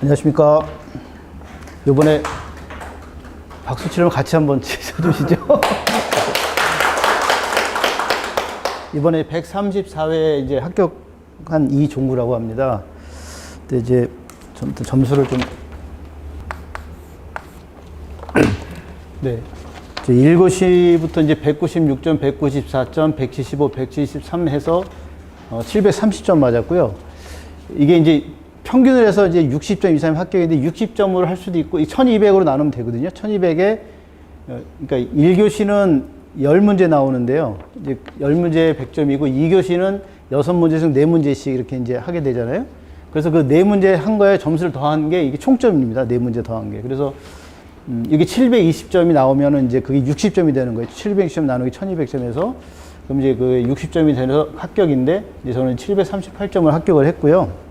안녕하십니까. 이번에 박수 치려면 같이 한번 쳐주시죠. 이번에 134회 이제 합격한 이종구라고 합니다. 근데 이제 점수를 좀 네. 1고시부터 이제 196점, 194점, 175, 173 해서 730점 맞았고요. 이게 이제 평균을 해서 이제 60점 이상이면 합격인데 60점으로 할 수도 있고 1200으로 나누면 되거든요. 1200에 그러니까 1교시는 10문제 나오는데요. 이제 10문제에 100점이고 2교시는 6문제 중 4문제씩 이렇게 이제 하게 되잖아요. 그래서 그 4문제 한 거에 점수를 더한 게 이게 총점입니다. 4문제 더한 게. 그래서 이게 720점이 나오면은 이제 그게 60점이 되는 거예요. 720점 나누기 1200점에서 그럼 이제 그 60점이 되서 합격인데 이제 저는 738점을 합격을 했고요.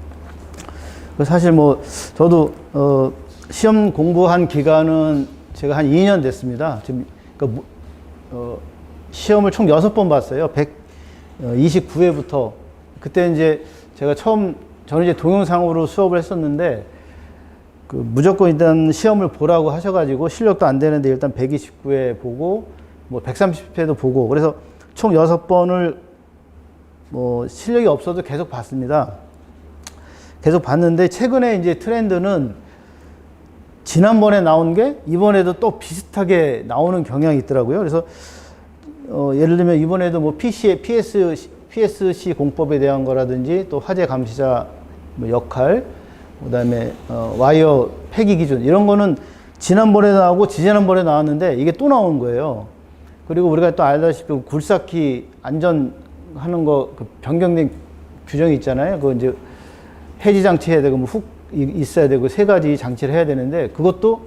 사실 뭐 저도 시험 공부한 기간은 제가 한 2년 됐습니다. 지금 그러니까 시험을 총 6번 봤어요. 129회부터 그때 이제 제가 저는 이제 동영상으로 수업을 했었는데 그 무조건 일단 시험을 보라고 하셔가지고 실력도 안 되는데 일단 129회 보고 뭐 130회도 보고 그래서 총 6번을 뭐 실력이 없어도 계속 봤습니다. 계속 봤는데 최근에 이제 트렌드는 지난번에 나온 게 이번에도 또 비슷하게 나오는 경향이 있더라고요. 그래서 예를 들면 이번에도 뭐 PSC 공법에 대한 거라든지 또 화재 감시자 뭐 역할 그다음에 와이어 폐기 기준 이런 거는 지난번에 나오고 지지난번에 나왔는데 이게 또 나온 거예요. 그리고 우리가 또 알다시피 굴삭기 안전하는 거 그 변경된 규정이 있잖아요. 그 이제 해지 장치 해야 되고 뭐 훅 있어야 되고 3가지 장치를 해야 되는데 그것도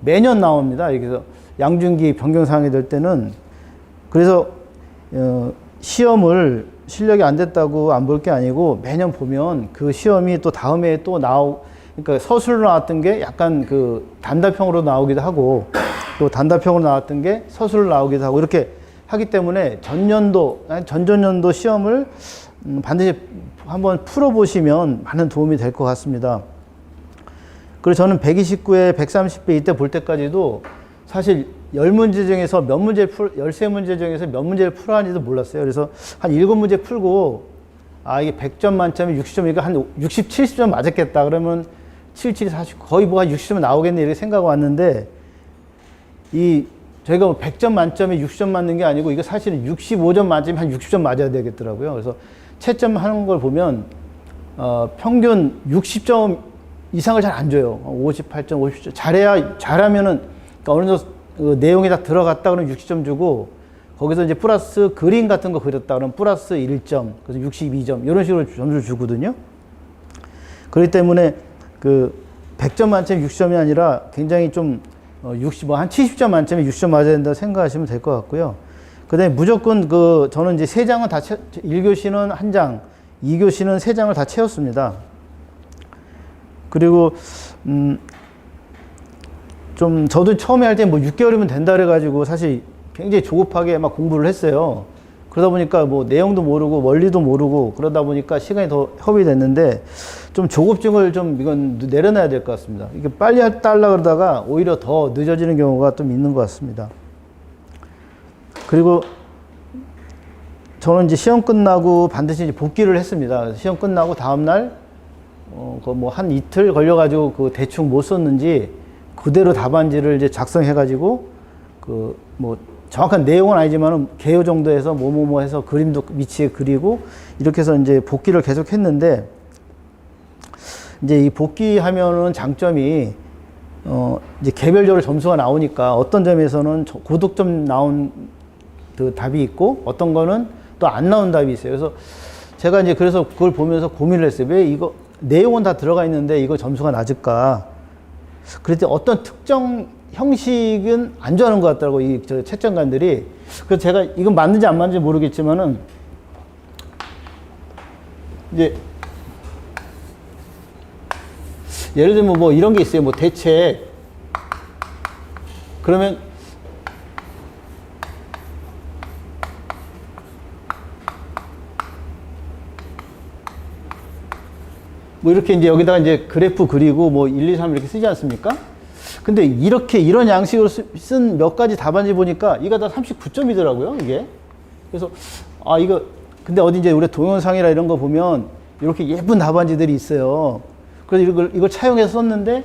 매년 나옵니다. 그래서 양중기 변경 사항이 될 때는 그래서 시험을 실력이 안 됐다고 안 볼 게 아니고 매년 보면 그 시험이 또 다음에 또 그러니까 서술로 나왔던 게 약간 그 단답형으로 나오기도 하고 또 단답형으로 나왔던 게 서술로 나오기도 하고 이렇게 하기 때문에 전전년도 시험을 반드시 한번 풀어보시면 많은 도움이 될 것 같습니다. 그래서 저는 129회, 130회 이때 볼 때까지도 사실 10문제 중에서 13문제 중에서 몇 문제를 풀어야 하는지도 몰랐어요. 그래서 한 7문제 풀고, 이게 100점 만점에 60점이니까 한 60, 70점 맞았겠다. 그러면 77, 40, 거의 뭐 한 60점 나오겠네. 이렇게 생각하고 왔는데, 저희가 뭐 100점 만점에 60점 맞는 게 아니고, 이거 사실은 65점 만점에 한 60점 맞아야 되겠더라고요. 그래서 채점 하는 걸 보면, 평균 60점 이상을 잘 안 줘요. 58점, 50점. 잘하면은, 그러니까 어느 정도 그 내용이 다 들어갔다 그러면 60점 주고 거기서 이제 플러스 그림 같은 거 그렸다 그러면 플러스 1점 그래서 62점 이런 식으로 점수를 주거든요. 그렇기 때문에 그 100점 만점에 60점이 아니라 굉장히 좀 한 70점 만점에 60점 맞아야 된다고 생각하시면 될 것 같고요. 그 다음에 무조건 저는 이제 3장은 다 1교시는 1장 2교시는 3장을 다 채웠습니다. 그리고 좀 저도 처음에 할 때 뭐 6개월이면 된다 그래가지고 사실 굉장히 조급하게 막 공부를 했어요. 그러다 보니까 뭐 내용도 모르고 원리도 모르고 그러다 보니까 시간이 더 허비됐는데 좀 조급증을 좀 이건 내려놔야 될 것 같습니다. 이게 빨리 하려고 그러다가 오히려 더 늦어지는 경우가 좀 있는 것 같습니다. 그리고 저는 이제 시험 끝나고 반드시 이제 복귀를 했습니다. 시험 끝나고 다음날 뭐 한 이틀 걸려가지고 그 대충 못 썼는지 그대로 답안지를 이제 작성해가지고 뭐 정확한 내용은 아니지만은 개요 정도에서 뭐뭐뭐 해서 그림도 위치에 그리고 이렇게 해서 이제 복귀를 계속 했는데 이제 이 복귀하면은 장점이 이제 개별적으로 점수가 나오니까 어떤 점에서는 고득점 나온 그 답이 있고 어떤 거는 또 안 나온 답이 있어요. 그래서 제가 이제 그래서 그걸 보면서 고민을 했어요. 왜 이거 내용은 다 들어가 있는데 이거 점수가 낮을까? 그랬더니 어떤 특정 형식은 안 좋아하는 것 같더라고, 저 채점관들이. 그래서 제가 이건 맞는지 안 맞는지 모르겠지만은, 이제, 예를 들면 뭐 이런 게 있어요. 뭐 대책. 그러면, 뭐 이렇게 이제 여기다가 이제 그래프 그리고 뭐 1, 2, 3 이렇게 쓰지 않습니까? 근데 이렇게 이런 양식으로 쓴 몇 가지 답안지 보니까 이거 다 39점이더라고요, 이게. 그래서 아 이거 근데 어디 이제 우리 동영상이나 이런 거 보면 이렇게 예쁜 답안지들이 있어요. 그래서 이걸 차용해서 썼는데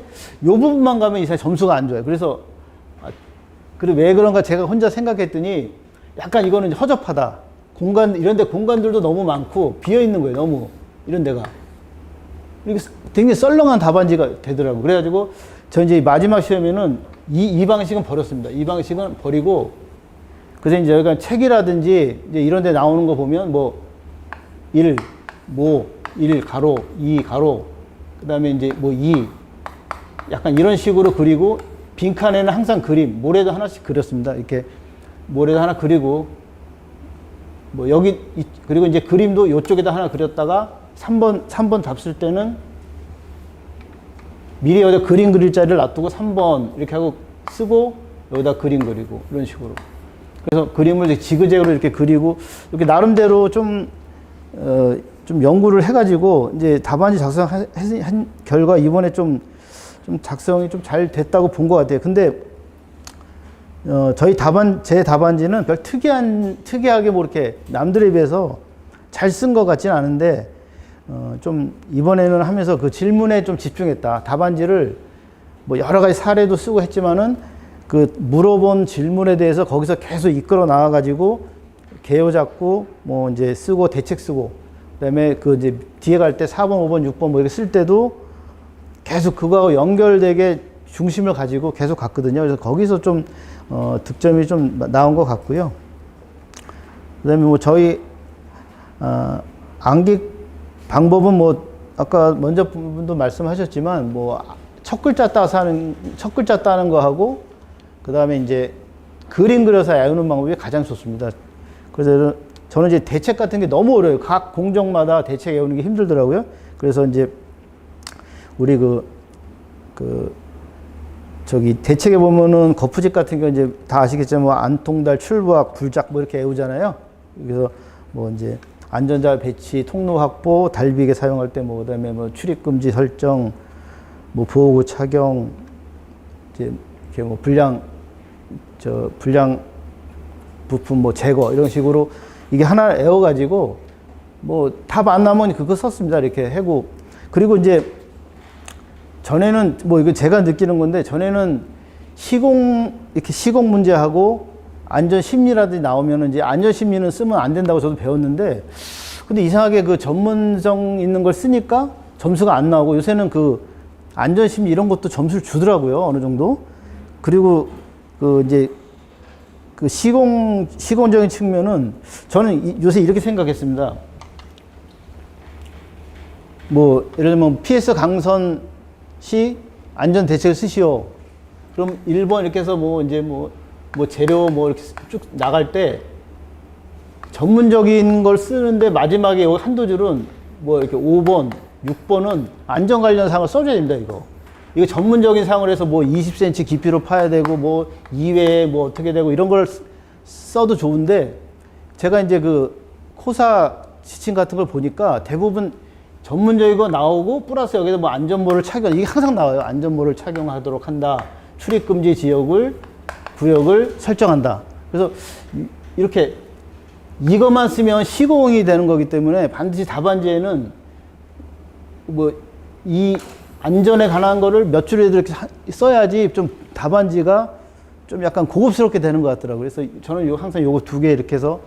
요 부분만 가면 이상 점수가 안 좋아요. 그래서 그리고 왜 그런가 제가 혼자 생각했더니 약간 이거는 허접하다. 이런데 공간들도 너무 많고 비어 있는 거예요, 너무 이런 데가. 이렇게 굉장히 썰렁한 답안지가 되더라고요. 그래가지고 저 이제 마지막 시험에는 이 방식은 버렸습니다. 이 방식은 버리고 그래서 이제 여기가 책이라든지 이제 이런 데 나오는 거 보면 뭐 1, 뭐 1 가로, 2 가로, 그 다음에 이제 뭐 2 약간 이런 식으로 그리고 빈칸에는 항상 그림, 모래도 하나씩 그렸습니다. 이렇게 모래도 하나 그리고 뭐 여기 그리고 이제 그림도 이쪽에다 하나 그렸다가 3번 답 쓸 때는 미리 여기다 그림 그릴 자리를 놔두고 3번 이렇게 하고 쓰고 여기다 그림 그리고 이런 식으로. 그래서 그림을 지그재그로 이렇게 그리고 이렇게 나름대로 좀 연구를 해가지고 이제 답안지 작성한 결과 이번에 좀 작성이 좀 잘 됐다고 본 것 같아요. 근데 제 답안지는 별 특이하게 뭐 이렇게 남들에 비해서 잘 쓴 것 같지는 않은데 좀 이번에는 하면서 그 질문에 좀 집중했다. 답안지를 뭐 여러 가지 사례도 쓰고 했지만은 그 물어본 질문에 대해서 거기서 계속 이끌어 나와 가지고 개요 잡고 뭐 이제 쓰고 대책 쓰고 그다음에 그 이제 뒤에 갈 때 4번, 5번, 6번 뭐 이렇게 쓸 때도 계속 그거하고 연결되게 중심을 가지고 계속 갔거든요. 그래서 거기서 좀 득점이 좀 나온 것 같고요. 그다음에 뭐 저희 암기 방법은 뭐 아까 먼저 분도 말씀하셨지만 뭐 첫 글자 따는 거 하고 그다음에 이제 그림 그려서 외우는 방법이 가장 좋습니다. 그래서 저는 이제 대책 같은 게 너무 어려워요. 각 공정마다 대책 외우는 게 힘들더라고요. 그래서 이제 우리 저기 대책에 보면은 거푸집 같은 거 이제 다 아시겠지만 뭐 안통달, 출부학, 불작 뭐 이렇게 외우잖아요. 그래서 뭐 이제 안전자 배치, 통로 확보, 달비계 사용할 때 뭐 그다음에 뭐 출입 금지 설정, 뭐 보호구 착용, 이제 이렇게 뭐 불량 부품 뭐 제거 이런 식으로 이게 하나 외워가지고 뭐 답 안 나오면 그거 썼습니다. 이렇게 하고 그리고 이제 전에는 뭐 이거 제가 느끼는 건데 전에는 이렇게 시공 문제하고 안전 심리라든지 나오면은 이제 안전 심리는 쓰면 안 된다고 저도 배웠는데 근데 이상하게 그 전문성 있는 걸 쓰니까 점수가 안 나오고 요새는 그 안전 심리 이런 것도 점수를 주더라고요. 어느 정도. 그리고 그 이제 그 시공적인 측면은 저는 요새 이렇게 생각했습니다. 뭐 예를 들면 PS 강선 시 안전 대책을 쓰시오. 그럼 1번 이렇게 해서 뭐 이제 뭐 재료 뭐 이렇게 쭉 나갈 때 전문적인 걸 쓰는데 마지막에 여기 한두 줄은 뭐 이렇게 5번, 6번은 안전 관련 사항을 써줘야 됩니다, 이거. 이거 전문적인 사항을 해서 뭐 20cm 깊이로 파야 되고 뭐 이외에 뭐 어떻게 되고 이런 걸 써도 좋은데 제가 이제 그 코사 지침 같은 걸 보니까 대부분 전문적이고 나오고 플러스 여기서 뭐 안전모를 착용 이게 항상 나와요. 안전모를 착용하도록 한다. 출입금지 구역을 설정한다. 그래서 이렇게 이것만 쓰면 시공이 되는 거기 때문에 반드시 답안지에는 뭐 이 안전에 관한 거를 몇 줄에도 이렇게 써야지 좀 답안지가 좀 약간 고급스럽게 되는 것 같더라고요. 그래서 저는 항상 요거 2개 이렇게 해서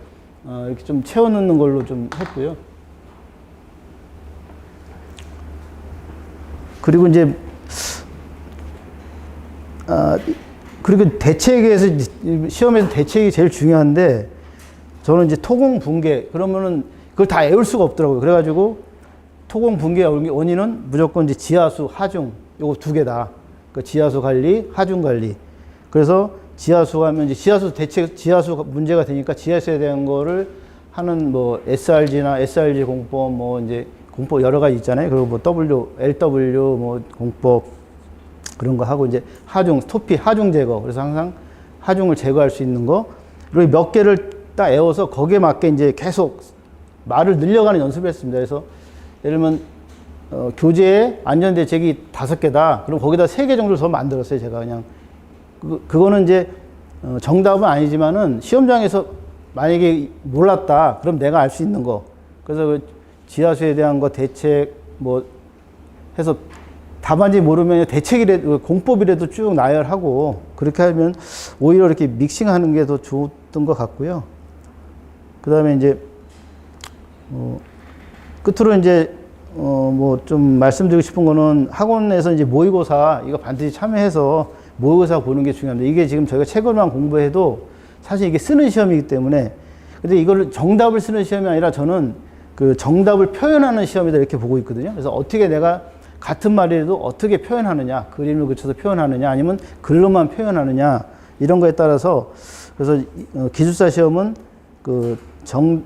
이렇게 좀 채워넣는 걸로 좀 했고요. 그리고 이제 그리고 대책에서 시험에서 대책이 제일 중요한데 저는 이제 토공 붕괴 그러면은 그걸 다 외울 수가 없더라고요. 그래가지고 토공 붕괴 원인은 무조건 이제 지하수, 하중 요거 2개다. 그 지하수 관리, 하중 관리. 그래서 지하수 하면 이제 지하수 문제가 되니까 지하수에 대한 거를 하는 뭐 SRG나 SRG 공법 뭐 이제 공법 여러 가지 있잖아요. 그리고 뭐 LW 뭐 공법 그런 거 하고 이제 하중, 토피, 하중 제거. 그래서 항상 하중을 제거할 수 있는 거. 그리고 몇 개를 딱 외워서 거기에 맞게 이제 계속 말을 늘려가는 연습을 했습니다. 그래서 예를 들면 교재에 안전대책이 5개다. 그럼 거기다 3개 정도를 더 만들었어요. 제가 그냥. 그거는 이제 정답은 아니지만은 시험장에서 만약에 몰랐다. 그럼 내가 알 수 있는 거. 그래서 그 지하수에 대한 거 대책 뭐 해서 답안지 모르면 대책이라도 공법이라도 쭉 나열하고 그렇게 하면 오히려 이렇게 믹싱하는 게 더 좋았던 것 같고요. 그 다음에 이제 끝으로 이제 뭐 좀 말씀드리고 싶은 거는 학원에서 이제 모의고사 이거 반드시 참여해서 모의고사 보는 게 중요합니다. 이게 지금 저희가 책을만 공부해도 사실 이게 쓰는 시험이기 때문에 근데 이걸 정답을 쓰는 시험이 아니라 저는 그 정답을 표현하는 시험이다 이렇게 보고 있거든요. 그래서 어떻게 내가 같은 말이라도 어떻게 표현하느냐, 그림을 그쳐서 표현하느냐, 아니면 글로만 표현하느냐 이런 거에 따라서 그래서 기술사 시험은 그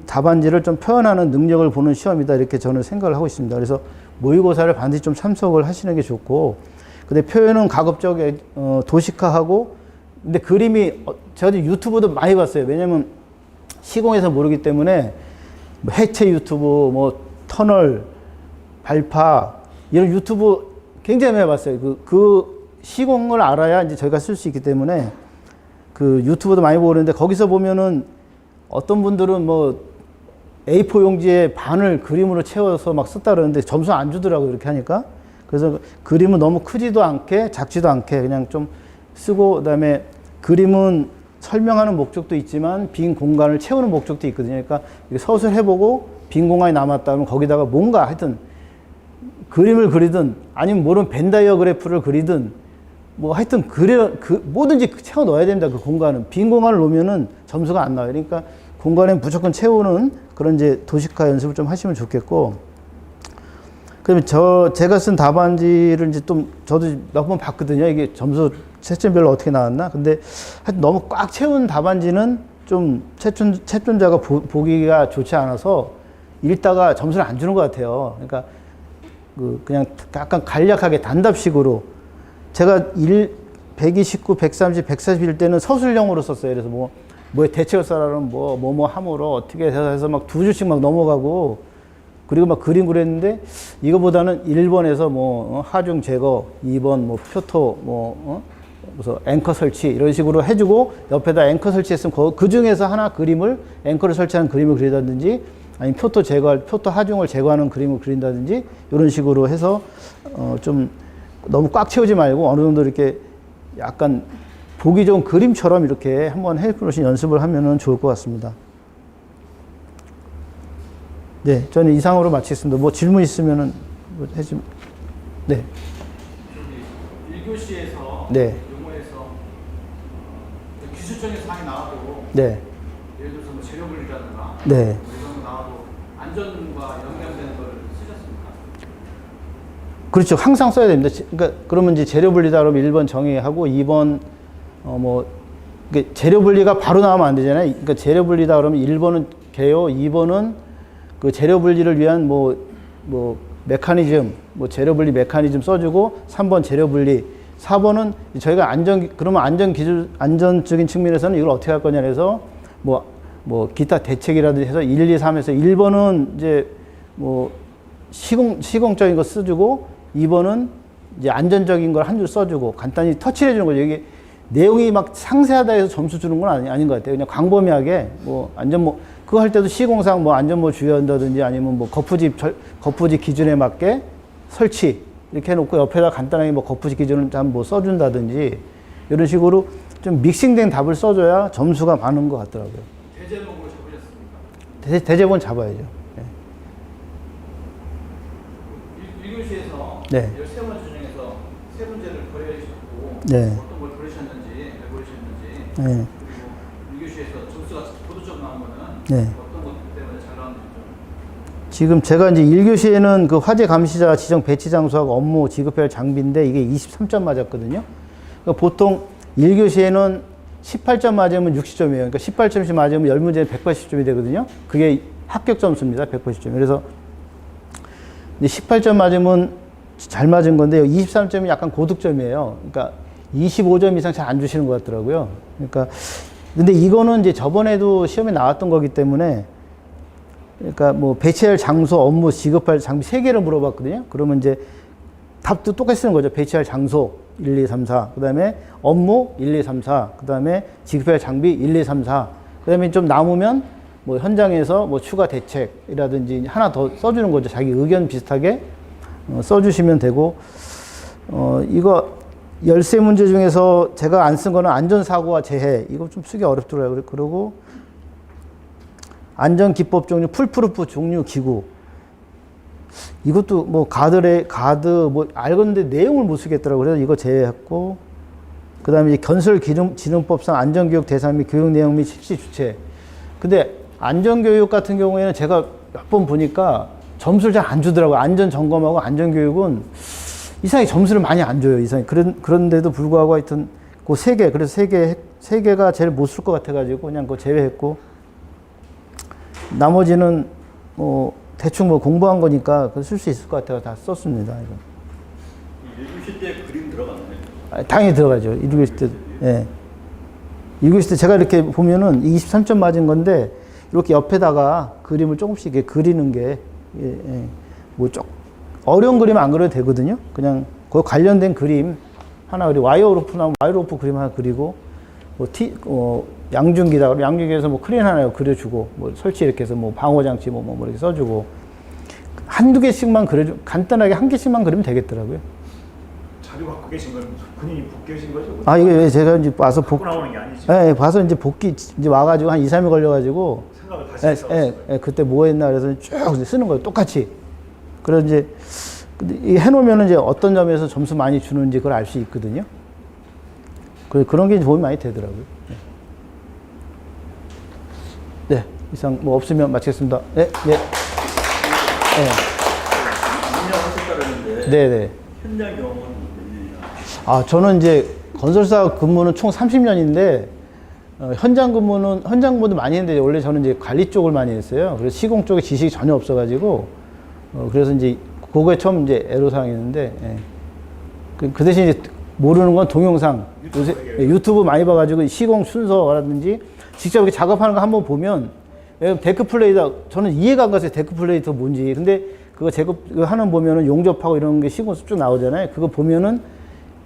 답안지를 좀 표현하는 능력을 보는 시험이다 이렇게 저는 생각을 하고 있습니다. 그래서 모의고사를 반드시 좀 참석을 하시는 게 좋고, 근데 표현은 가급적 도식화하고, 근데 그림이 제가 유튜브도 많이 봤어요. 왜냐면 시공에서 모르기 때문에 뭐 해체 유튜브, 뭐 터널, 발파 이런 유튜브 굉장히 많이 봤어요. 그 시공을 알아야 이제 저희가 쓸 수 있기 때문에 그 유튜브도 많이 보고 그러는데 거기서 보면은 어떤 분들은 뭐 A4 용지에 반을 그림으로 채워서 막 썼다 그러는데 점수 안 주더라고요. 이렇게 하니까. 그래서 그림은 너무 크지도 않게 작지도 않게 그냥 좀 쓰고, 그다음에 그림은 설명하는 목적도 있지만 빈 공간을 채우는 목적도 있거든요. 그러니까 서술해보고 빈 공간이 남았다 하면 거기다가 뭔가 하여튼 그림을 그리든 아니면 모른 벤다이어그래프를 그리든 뭐 하여튼 뭐든지 채워 넣어야 됩니다. 그 공간은. 빈 공간을 놓으면은 점수가 안 나와요. 그러니까 공간에 무조건 채우는 그런 이제 도식화 연습을 좀 하시면 좋겠고, 그다음에 제가 쓴 답안지를 이제 좀 저도 몇 번 봤거든요. 이게 점수 채점별로 어떻게 나왔나? 근데 하여튼 너무 꽉 채운 답안지는 좀 채점자가 보기가 좋지 않아서 읽다가 점수를 안 주는 것 같아요. 그러니까 그냥 약간 간략하게 단답식으로 제가 129, 130, 141 때는 서술형으로 썼어요. 그래서 뭐에 대책을 써라는 뭐 함으로 어떻게 해서 막 2줄씩 막 넘어가고 그리고 막 그림 그렸는데 이거보다는 1번에서 뭐 하중 제거, 2번 뭐 표토 무슨 앵커 설치 이런 식으로 해주고 옆에다 앵커 설치했으면 그 중에서 하나 그림을 앵커를 설치하는 그림을 그리다든지 아니면 표토 하중을 제거하는 그림을 그린다든지 이런 식으로 해서 좀 너무 꽉 채우지 말고 어느 정도 이렇게 약간 보기 좋은 그림처럼 이렇게 한번 해보신 연습을 하면은 좋을 것 같습니다. 네, 저는 이상으로 마치겠습니다. 뭐 질문 있으면은 해주면. 네. 1교시에서 네. 용어에서 기술적인 사항이 나와도 네. 예를 들어서 뭐 재료 분리라든가 네. 이런 거 나와도 안전과 연관되는 걸 쓰셨습니까? 그렇죠. 항상 써야 됩니다. 그러니까 그러면 이제 재료 분리다 그러면 1번 정의하고 2번 그러니까 재료 분리가 바로 나오면 안 되잖아요. 그러니까 재료 분리다 그러면 1번은 개요, 2번은 그 재료 분리를 위한 메커니즘, 재료 분리 메커니즘 써주고 3번 재료 분리, 4번은 저희가 그러면 안전적인 측면에서는 이걸 어떻게 할 거냐 해서 기타 대책이라든지 해서 1, 2, 3에서 1번은 이제 시공적인 거 써주고 2번은 이제 안전적인 걸 한 줄 써주고 간단히 터치를 해주는 거죠. 이게 내용이 막 상세하다 해서 점수 주는 건 아닌 것 같아요. 그냥 광범위하게 그거 할 때도 시공상 안전모 주의한다든지 아니면 거푸집 기준에 맞게 설치 이렇게 해놓고 옆에다 간단하게 거푸집 기준을 한번 써준다든지 이런 식으로 좀 믹싱된 답을 써줘야 점수가 많은 것 같더라고요. 대제목으로 잡으셨습니까? 대제본 잡아야죠. 네. 1교시에서 네. 13문제 중에서 3문제를 버리셨고 네. 어떤 걸 버리셨는지 왜 버리셨는지 네. 그리고 1교시에서 점수가 고도점 나온 거는 네. 어떤 것 때문에 잘 나왔는지 좀. 지금 제가 이제 1교시에는 그 화재 감시자 지정 배치 장소하고 업무 지급해야 할 장비인데 이게 23점 맞았거든요. 그러니까 보통 1교시에는 18점 맞으면 60점이에요. 그러니까 18점씩 맞으면 10문제는 180점이 되거든요. 그게 합격 점수입니다. 180점. 그래서 18점 맞으면 잘 맞은 건데 23점이 약간 고득점이에요. 그러니까 25점 이상 잘 안 주시는 것 같더라고요. 그러니까 근데 이거는 이제 저번에도 시험에 나왔던 거기 때문에 그러니까 뭐 배치할 장소, 업무, 지급할 장비 세 개를 물어봤거든요. 그러면 이제 답도 똑같이 쓰는 거죠. 배치할 장소 1, 2, 3, 4. 그다음에 업무 1, 2, 3, 4. 그다음에 지급할 장비 1, 2, 3, 4. 그다음에 좀 남으면 뭐 현장에서 뭐 추가 대책이라든지 하나 더 써주는 거죠. 자기 의견 비슷하게 써주시면 되고, 이거 13문제 중에서 제가 안 쓴 거는 안전사고와 재해. 이거 좀 쓰기 어렵더라고요. 그러고 안전기법 종류, 풀프루프 종류 기구. 이것도 뭐 가드 뭐 알겠는데 내용을 못 쓰겠더라고요. 그래서 이거 제외했고, 그 다음에 이제 건설기능법상 안전교육 대상 및 교육 내용 및 실시 주체. 근데 안전교육 같은 경우에는 제가 몇 번 보니까 점수를 잘 안 주더라고요. 안전점검하고 안전교육은 이상하게 점수를 많이 안 줘요. 이상하게. 그런데도 불구하고 하여튼 그 세 개, 그래서 세 개가 제일 못 쓸 것 같아가지고 그냥 그거 제외했고, 나머지는 뭐 대충 뭐 공부한 거니까 쓸 수 있을 것 같아서 다 썼습니다. 이거. 1교시 때 그림 들어갔나요? 당연히 들어가죠. 1교시 때. 예. 1교시 때 제가 이렇게 보면은 23점 맞은 건데, 이렇게 옆에다가 그림을 조금씩 이렇게 그리는 게, 뭐 어려운 그림 안 그려도 되거든요. 그냥 그 관련된 그림 하나, 그리고 와이어로프 나오면 와이어로프 그림 하나 그리고, 양중기다. 양중기에서 뭐 크레인 하나 그려주고, 뭐 설치 이렇게 해서 뭐 방호장치 뭐 이렇게 써주고, 한두 개씩만 간단하게 한 개씩만 그리면 되겠더라고요. 자료 갖고 계신 건 본인이 복귀하신 거죠? 아, 이거 제가 이제 와서 갖고 나오는 게 아니죠? 예, 봐서 이제 복귀, 이제 와가지고 한 2, 3일 걸려가지고, 생각을 다시 했어요. 그때 뭐 했나 그래서 쭉 쓰는 거예요. 똑같이. 그래서 이제, 해놓으면 이제 어떤 점에서 점수 많이 주는지 그걸 알 수 있거든요. 그런 게 도움이 많이 되더라고요. 네. 이상 뭐 없으면 마치겠습니다. 네, 네. 운영하셨다는데 네네. 현장 경험은 몇 년이나? 아, 저는 이제 건설사 근무는 총 30년인데, 현장 근무도 많이 했는데, 원래 저는 이제 관리 쪽을 많이 했어요. 그래서 시공 쪽에 지식이 전혀 없어가지고, 그래서 이제 그거에 처음 이제 애로사항이었는데, 그 대신 이제 모르는 건 동영상. 요새 유튜브 많이 봐가지고 시공 순서라든지 직접 이렇게 작업하는 거 한번 보면, 데크 플레이다, 저는 이해가 안 갔어요. 데크 플레이터 뭔지. 근데 그거 하는 보면은 용접하고 이런 게 시공 쭉 나오잖아요. 그거 보면은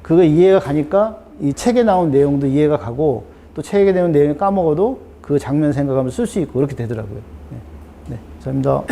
그거 이해가 가니까 이 책에 나온 내용도 이해가 가고, 또 책에 나온 내용이 까먹어도 그 장면 생각하면 쓸 수 있고, 그렇게 되더라고요. 네. 감사합니다.